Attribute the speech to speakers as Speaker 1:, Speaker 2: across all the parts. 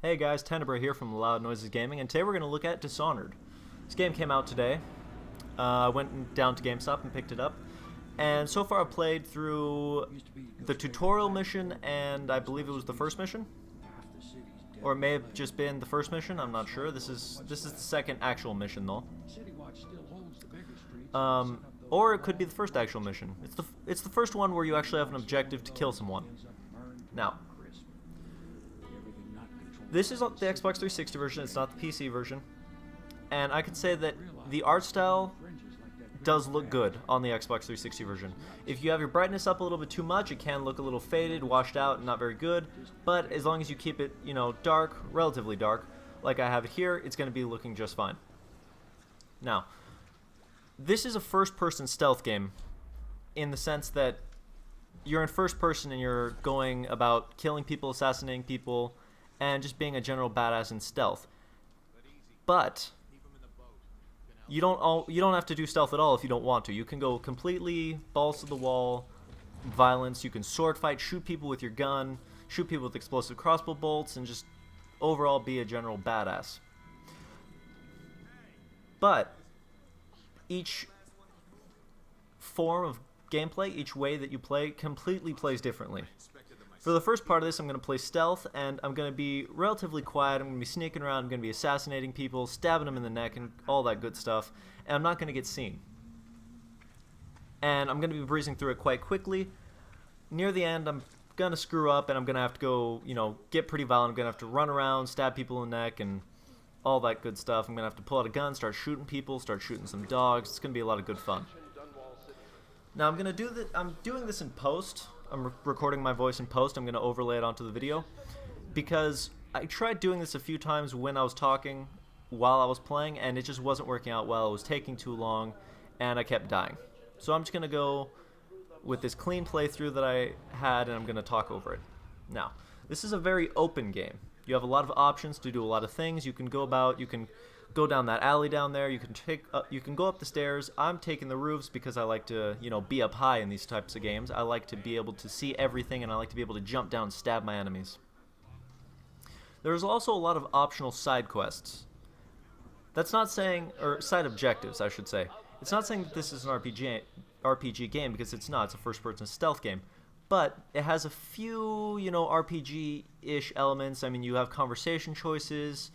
Speaker 1: Hey guys, Tenebrae here from LoudNoisesGaming, and today we're going to look at Dishonored. This game came out today. I went down to GameStop and picked it up, and so far I've played through the tutorial mission, and I believe it was the first mission, or it may have just been the first mission. I'm not sure. This is the second actual mission though, or it could be the first actual mission. It's the first one where you actually have an objective to kill someone. Now, this is the Xbox 360 version, it's not the PC version, and I can say that the art style does look good on the Xbox 360 version. If you have your brightness up a little bit too much, it can look a little faded, washed out, and not very good, but as long as you keep it, dark, relatively dark, like I have it here, it's going to be looking just fine. Now, this is a first-person stealth game in the sense that you're in first person and you're going about killing people, assassinating people, and just being a general badass in stealth. But you don't have to do stealth at all if you don't want to. You can go completely balls to the wall, violence. You can sword fight, shoot people with your gun, shoot people with explosive crossbow bolts, and just overall be a general badass. But each form of gameplay, each way that you play, completely plays differently. For the first part of this, I'm going to play stealth, and I'm going to be relatively quiet. I'm going to be sneaking around, I'm going to be assassinating people, stabbing them in the neck, and all that good stuff, and I'm not going to get seen. And I'm going to be breezing through it quite quickly. Near the end, I'm going to screw up, and I'm going to have to go, get pretty violent. I'm going to have to run around, stab people in the neck, and all that good stuff. I'm going to have to pull out a gun, start shooting people, start shooting some dogs. It's going to be a lot of good fun. Now, I'm doing this in post. I'm recording my voice in post. I'm going to overlay it onto the video because I tried doing this a few times when I was talking while I was playing, and it just wasn't working out well. It was taking too long, and I kept dying. So I'm just going to go with this clean playthrough that I had, and I'm going to talk over it. Now, this is a very open game. You have a lot of options to do a lot of things. You can go down that alley down there. You can go up the stairs. I'm taking the roofs because I like to, be up high in these types of games. I like to be able to see everything, and I like to be able to jump down and stab my enemies. There's also a lot of optional side quests. That's not saying, or side objectives, I should say. It's not saying that this is an RPG game because it's not. It's a first-person stealth game. But it has a few, RPG-ish elements. I mean, you have conversation choices.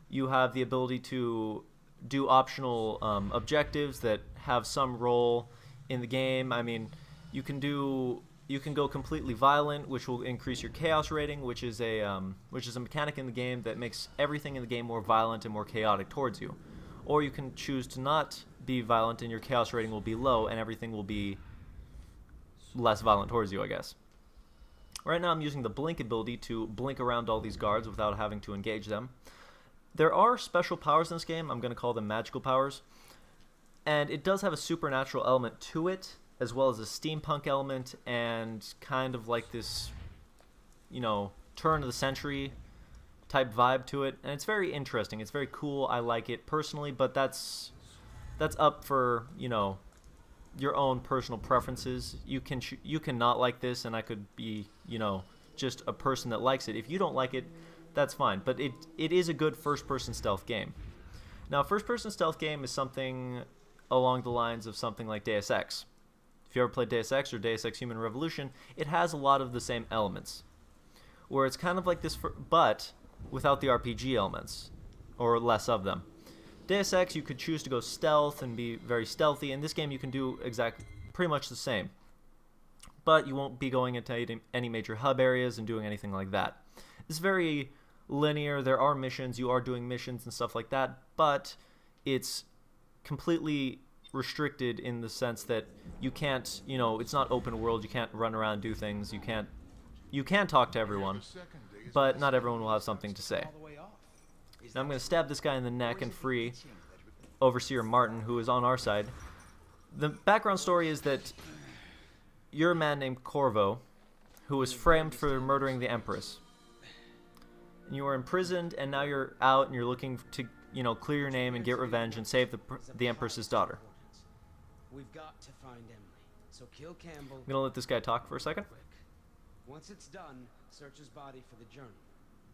Speaker 1: You have the ability to do optional objectives that have some role in the game. I mean, you can go completely violent, which will increase your chaos rating, which is a mechanic in the game that makes everything in the game more violent and more chaotic towards you. Or you can choose to not be violent, and your chaos rating will be low, and everything will be less violent towards you, I guess. Right now, I'm using the blink ability to blink around all these guards without having to engage them. There are special powers in this game. I'm going to call them magical powers. And it does have a supernatural element to it, as well as a steampunk element, and kind of like this, turn of the century type vibe to it. And it's very interesting. It's very cool. I like it personally, but that's up for, your own personal preferences. You can not like this, and I could be, just a person that likes it. If you don't like it, that's fine, but it is a good first-person stealth game. Now, first-person stealth game is something along the lines of something like Deus Ex. If you ever played Deus Ex or Deus Ex Human Revolution, it has a lot of the same elements, where it's kind of like this, but without the RPG elements, or less of them. Deus Ex, you could choose to go stealth and be very stealthy. In this game, you can do pretty much the same, but you won't be going into any major hub areas and doing anything like that. It's very linear. There are missions. You are doing missions and stuff like that, but it's completely restricted in the sense that you can't, it's not open world. You can't run around and do things. You can talk to everyone, but not everyone will have something to say. Now I'm going to stab this guy in the neck and free Overseer Martin, who is on our side. The background story is that you're a man named Corvo, who was framed for murdering the Empress. And you were imprisoned, and now you're out, and you're looking to, clear your name and get revenge and save the Empress's daughter.
Speaker 2: We've got to find Emily. So kill Campbell.
Speaker 1: I'm gonna let this guy talk for a second.
Speaker 2: Once it's done, search his body for the journal.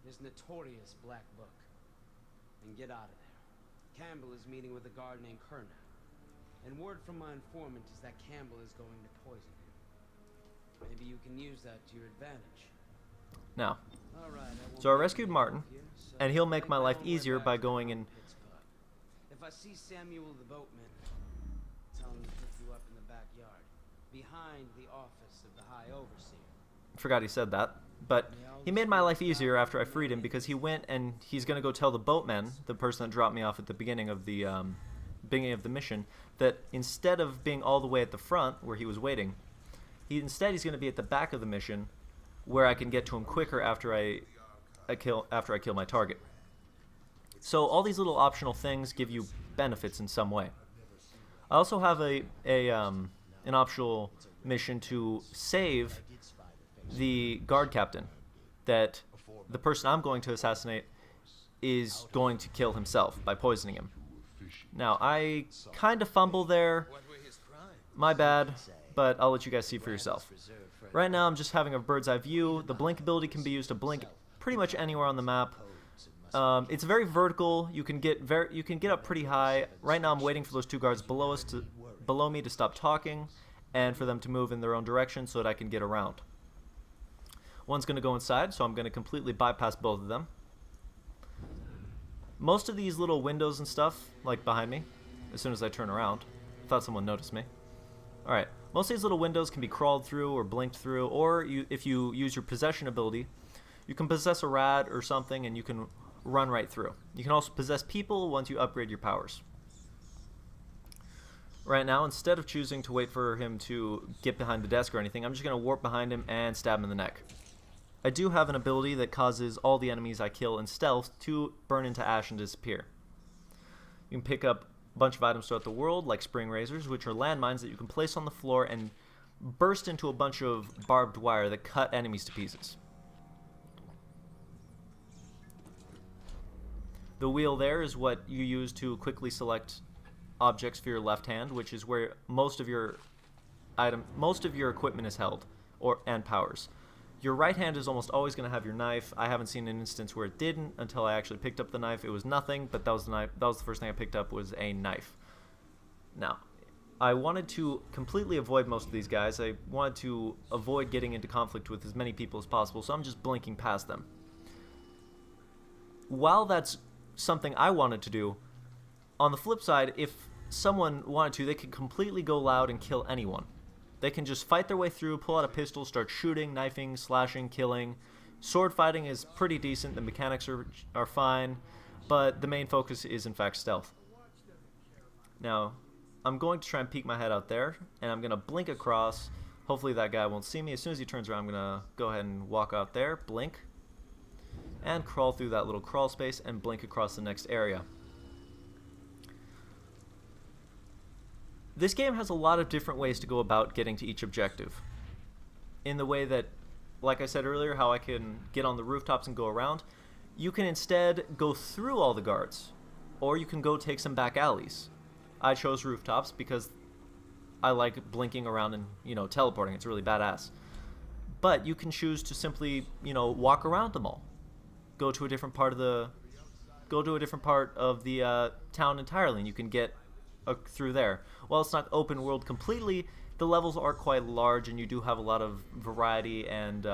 Speaker 2: His notorious Black Book. And get out of there. Campbell is meeting with a guard named Kerner. And word from my informant is that Campbell is going to poison him. Maybe you can use that to your advantage.
Speaker 1: Now,
Speaker 2: All right,
Speaker 1: so I rescued Martin, and he'll make my life easier by going and...
Speaker 2: If I see Samuel the boatman, tell him to pick you up in the backyard, behind the office of the High Overseer.
Speaker 1: Forgot he said that. But he made my life easier after I freed him because he went and he's going to go tell the boatman, the person that dropped me off at the beginning of the mission, that instead of being all the way at the front where he was waiting, he's going to be at the back of the mission where I can get to him quicker after I kill my target. So all these little optional things give you benefits in some way. I also have an optional mission to save the guard captain that the person I'm going to assassinate is going to kill himself by poisoning him. Now, I kind of fumble there. My bad, but I'll let you guys see for yourself. Right now, I'm just having a bird's eye view. The blink ability can be used to blink pretty much anywhere on the map. It's very vertical. You can get up pretty high. Right now, I'm waiting for those two guards below me to stop talking and for them to move in their own direction so that I can get around. One's going to go inside, so I'm going to completely bypass both of them. Most of these little windows and stuff, like behind me, as soon as I turn around, I thought someone noticed me. Alright, most of these little windows can be crawled through or blinked through, or if you use your possession ability, you can possess a rat or something and you can run right through. You can also possess people once you upgrade your powers. Right now, instead of choosing to wait for him to get behind the desk or anything, I'm just going to warp behind him and stab him in the neck. I do have an ability that causes all the enemies I kill in stealth to burn into ash and disappear. You can pick up a bunch of items throughout the world, like spring razors, which are landmines that you can place on the floor and burst into a bunch of barbed wire that cut enemies to pieces. The wheel there is what you use to quickly select objects for your left hand, which is where most of your equipment is held, and powers. Your right hand is almost always going to have your knife. I haven't seen an instance where it didn't until I actually picked up the knife. It was nothing, but that was the first thing I picked up was a knife. Now, I wanted to completely avoid most of these guys. I wanted to avoid getting into conflict with as many people as possible, so I'm just blinking past them. While that's something I wanted to do, on the flip side, if someone wanted to, they could completely go loud and kill anyone. They can just fight their way through, pull out a pistol, start shooting, knifing, slashing, killing. Sword fighting is pretty decent, the mechanics are fine, but the main focus is in fact stealth. Now, I'm going to try and peek my head out there, and I'm going to blink across. Hopefully that guy won't see me. As soon as he turns around, I'm going to go ahead and walk out there, blink, and crawl through that little crawl space and blink across the next area. This game has a lot of different ways to go about getting to each objective. In the way that, like I said earlier, how I can get on the rooftops and go around, you can instead go through all the guards, or you can go take some back alleys. I chose rooftops because I like blinking around and, teleporting. It's really badass. But you can choose to simply, walk around them all. Go to a different part of the town entirely, and you can get through there. While it's not open world completely, the levels are quite large, and you do have a lot of variety and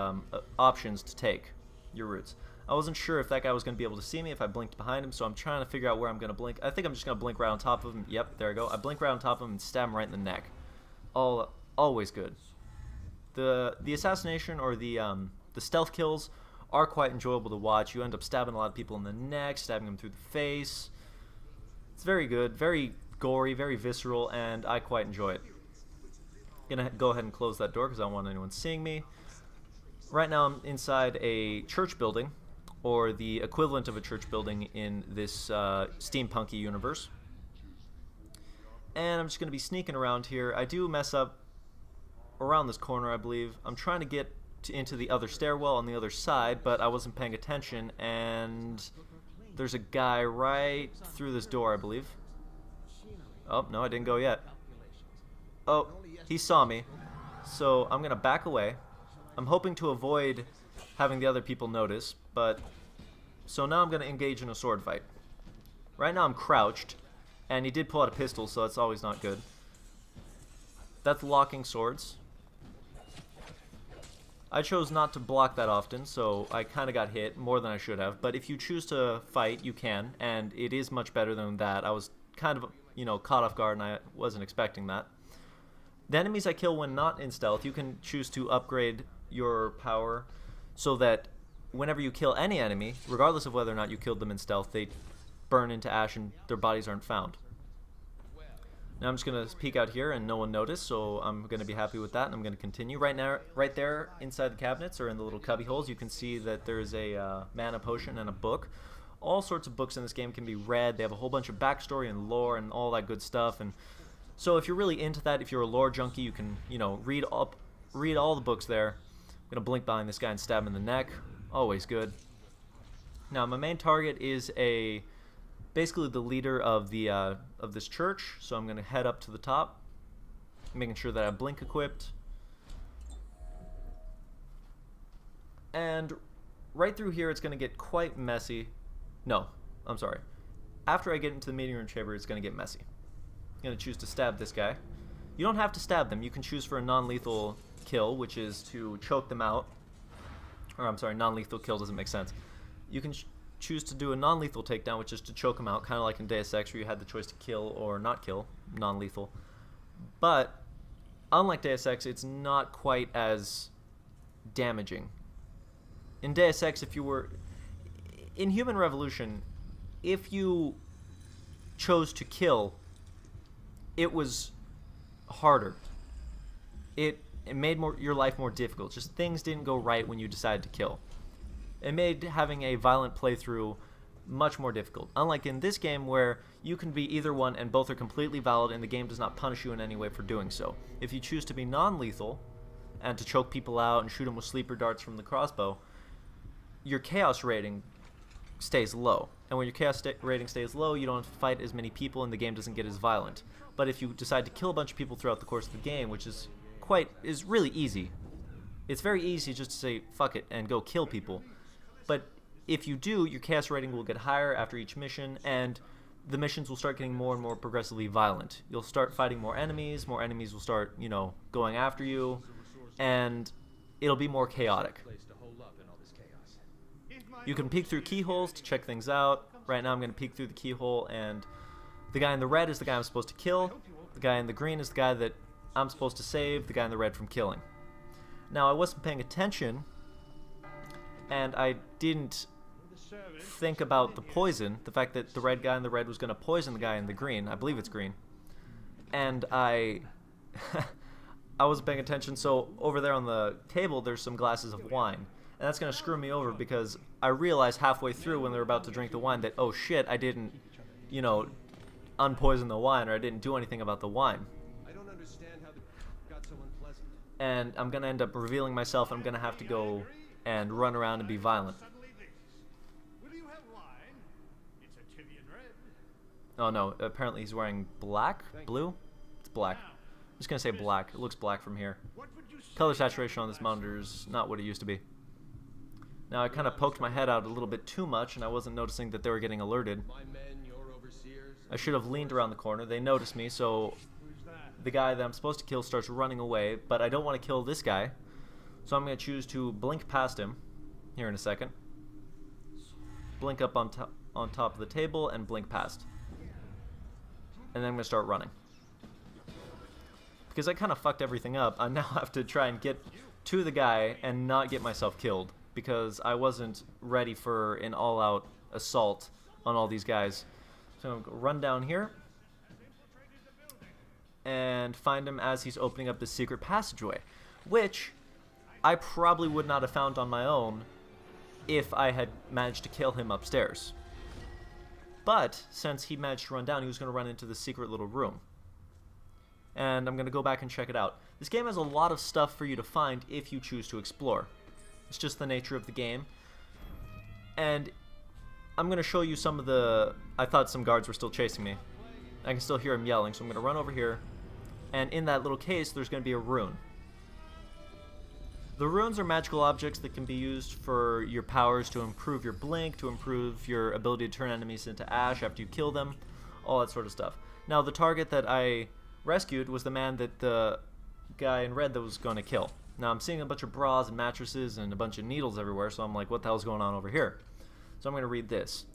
Speaker 1: options to take your routes. I wasn't sure if that guy was going to be able to see me if I blinked behind him, so I'm trying to figure out where I'm going to blink. I think I'm just going to blink right on top of him. Yep, there I go. I blink right on top of him and stab him right in the neck. Always good. The assassination or the stealth kills are quite enjoyable to watch. You end up stabbing a lot of people in the neck, stabbing them through the face. It's very good, very gory, very visceral, and I quite enjoy it. Gonna go ahead and close that door because I don't want anyone seeing me. Right now I'm inside a church building, or the equivalent of a church building in this steampunky universe. And I'm just gonna be sneaking around here. I do mess up around this corner, I believe. I'm trying to get into the other stairwell on the other side, but I wasn't paying attention, and there's a guy right through this door, I believe. Oh, no, I didn't go yet. Oh, he saw me, so I'm going to back away. I'm hoping to avoid having the other people notice, but So now I'm going to engage in a sword fight. Right now I'm crouched, and he did pull out a pistol, so that's always not good. That's locking swords. I chose not to block that often, so I kind of got hit more than I should have. But if you choose to fight, you can, and it is much better than that. I was kind of, you know, caught off guard, and I wasn't expecting that. The enemies I kill when not in stealth, you can choose to upgrade your power so that whenever you kill any enemy, regardless of whether or not you killed them in stealth, they burn into ash and their bodies aren't found. Now I'm just going to peek out here and no one noticed, so I'm going to be happy with that, and I'm going to continue. Right now, right there inside the cabinets or in the little cubby holes, you can see that there's a mana potion and a book. All sorts of books in this game can be read. They have a whole bunch of backstory and lore and all that good stuff. And so if you're really into that, if you're a lore junkie, you can, you know, read all the books there. I'm going to blink behind this guy and stab him in the neck. Always good. Now my main target is basically the leader of this church, so I'm going to head up to the top, making sure that I have blink equipped. And right through here it's going to get quite messy. No, I'm sorry. After I get into the meeting room chamber, it's going to get messy. I'm going to choose to stab this guy. You don't have to stab them. You can choose for a non-lethal kill, which is to choke them out. Or I'm sorry, non-lethal kill doesn't make sense. You can choose to do a non-lethal takedown, which is to choke them out, kind of like in Deus Ex, where you had the choice to kill or not kill, non-lethal. But unlike Deus Ex, it's not quite as damaging. In Deus Ex, in Human Revolution, if you chose to kill, it was harder. It made your life more difficult. Just things didn't go right when you decided to kill. It made having a violent playthrough much more difficult. Unlike in this game, where you can be either one and both are completely valid and the game does not punish you in any way for doing so. If you choose to be non-lethal and to choke people out and shoot them with sleeper darts from the crossbow, your chaos rating stays low. And when your chaos rating stays low, you don't have to fight as many people and the game doesn't get as violent. But if you decide to kill a bunch of people throughout the course of the game, which is really easy. It's very easy just to say fuck it and go kill people. But if you do, your chaos rating will get higher after each mission, and the missions will start getting more and more progressively violent. You'll start fighting more enemies will start, you know, going after you, and it'll be more chaotic. You can peek through keyholes to check things out. Right now I'm going to peek through the keyhole, and the guy in the red is the guy I'm supposed to kill. The guy in the green is the guy that I'm supposed to save the guy in the red from killing. Now, I wasn't paying attention, and I didn't think about the poison, the fact that the red guy in the red was going to poison the guy in the green. I believe it's green. And I wasn't paying attention, so over there on the table there's some glasses of wine. And that's going to screw me over because I realized halfway through when they're about to drink the wine that, oh shit, I didn't, you know, unpoison the wine, or I didn't do anything about the wine. And I'm going to end up revealing myself. I'm going to have to go and run around and be violent. Oh no, apparently he's wearing black? Blue? It's black. I'm just going to say black. It looks black from here. Color saturation on this monitor is not what it used to be. Now I kind of poked my head out a little bit too much and I wasn't noticing that they were getting alerted. I should have leaned around the corner. They noticed me, so the guy that I'm supposed to kill starts running away, but I don't want to kill this guy, so I'm going to choose to blink past him here in a second. Blink up on top of the table and blink past. And then I'm going to start running. Because I kind of fucked everything up, I now have to try and get to the guy and not get myself killed, because I wasn't ready for an all-out assault on all these guys. So I'm going to run down here and find him as he's opening up this secret passageway, which I probably would not have found on my own if I had managed to kill him upstairs. But since he managed to run down, he was going to run into the secret little room. And I'm going to go back and check it out. This game has a lot of stuff for you to find if you choose to explore. It's just the nature of the game. And I'm going to show you some of the... I thought some guards were still chasing me. I can still hear him yelling, so I'm going to run over here. And in that little case, there's going to be a rune. The runes are magical objects that can be used for your powers to improve your blink, to improve your ability to turn enemies into ash after you kill them, all that sort of stuff. Now, the target that I rescued was the man that the guy in red that was going to kill. Now, I'm seeing a bunch of bras and mattresses and a bunch of needles everywhere, so I'm like, what the hell's going on over here? So I'm going to read this.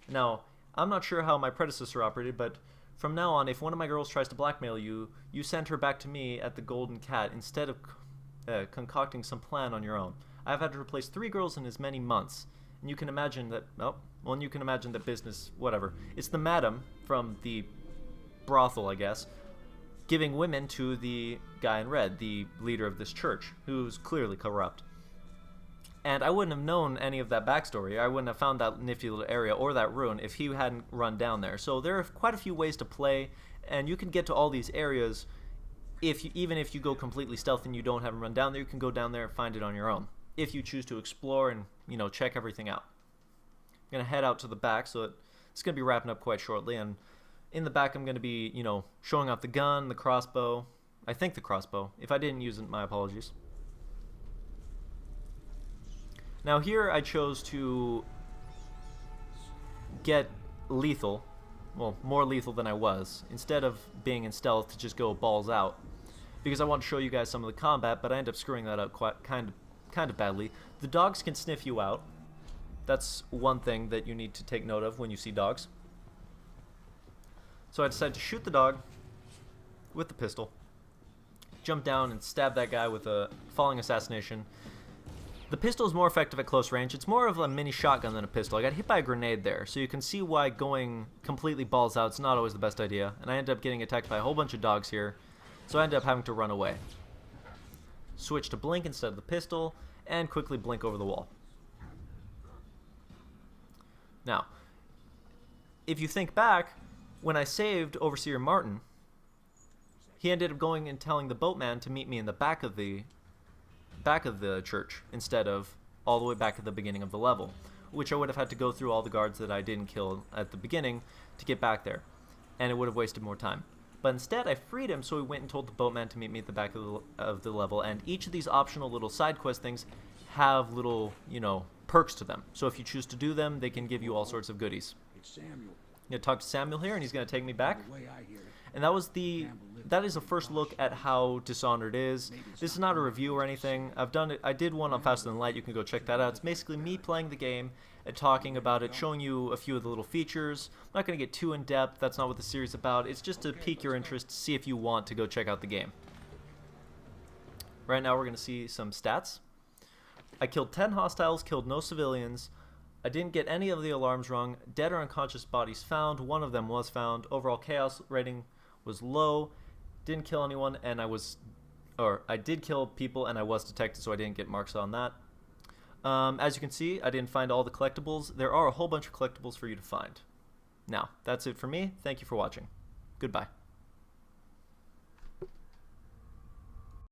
Speaker 1: Now, I'm not sure how my predecessor operated, but from now on, if one of my girls tries to blackmail you, you send her back to me at the Golden Cat instead of concocting some plan on your own. I've had to replace 3 girls in as many months, and you can imagine that, you can imagine that business, whatever. It's the madam from the brothel, I guess, giving women to the guy in red, the leader of this church, who's clearly corrupt. And I wouldn't have known any of that backstory. I wouldn't have found that nifty little area or that rune if he hadn't run down there. So there are quite a few ways to play, and you can get to all these areas even if you go completely stealth and you don't have him run down there. You can go down there and find it on your own if you choose to explore and, check everything out. I'm going to head out to the back, so it's going to be wrapping up quite shortly, and in the back I'm going to be, showing off the gun, the crossbow. I think the crossbow. If I didn't use it, my apologies. Now here I chose to get lethal, well, more lethal than I was, instead of being in stealth to just go balls out, because I want to show you guys some of the combat, but I end up screwing that up kind of badly. The dogs can sniff you out. That's one thing that you need to take note of when you see dogs. So I decided to shoot the dog with the pistol, jump down and stab that guy with a falling assassination. The pistol is more effective at close range. It's more of a mini shotgun than a pistol. I got hit by a grenade there, so you can see why going completely balls out is not always the best idea. And I ended up getting attacked by a whole bunch of dogs here, so I ended up having to run away. Switch to blink instead of the pistol, and quickly blink over the wall. Now, if you think back, when I saved Overseer Martin, he ended up going and telling the boatman to meet me in the back of the church instead of all the way back at the beginning of the level, which I would have had to go through all the guards that I didn't kill at the beginning to get back there, and it would have wasted more time. But instead I freed him, so he went and told the boatman to meet me at the back of the level, and each of these optional little side quest things have little, perks to them. So if you choose to do them, they can give you all sorts of goodies.
Speaker 3: It's Samuel.
Speaker 1: I'm going to talk to Samuel here, and he's going to take me back.
Speaker 3: The way I hear it,
Speaker 1: And that is a first look at how Dishonored is. This is not a review or anything. I did one on Faster Than Light. You can go check that out. It's basically me playing the game and talking about it, showing you a few of the little features. I'm not going to get too in depth. That's not what the series is about. It's just to pique your interest, to see if you want to go check out the game. Right now we're going to see some stats. I killed 10 hostiles, killed no civilians. I didn't get any of the alarms rung. Dead or unconscious bodies found. One of them was found. Overall chaos rating was low. Didn't kill anyone, and I did kill people, and I was detected, so I didn't get marks on that. As you can see, I didn't find all the collectibles. There are a whole bunch of collectibles for you to find. Now, that's it for me. Thank you for watching. Goodbye.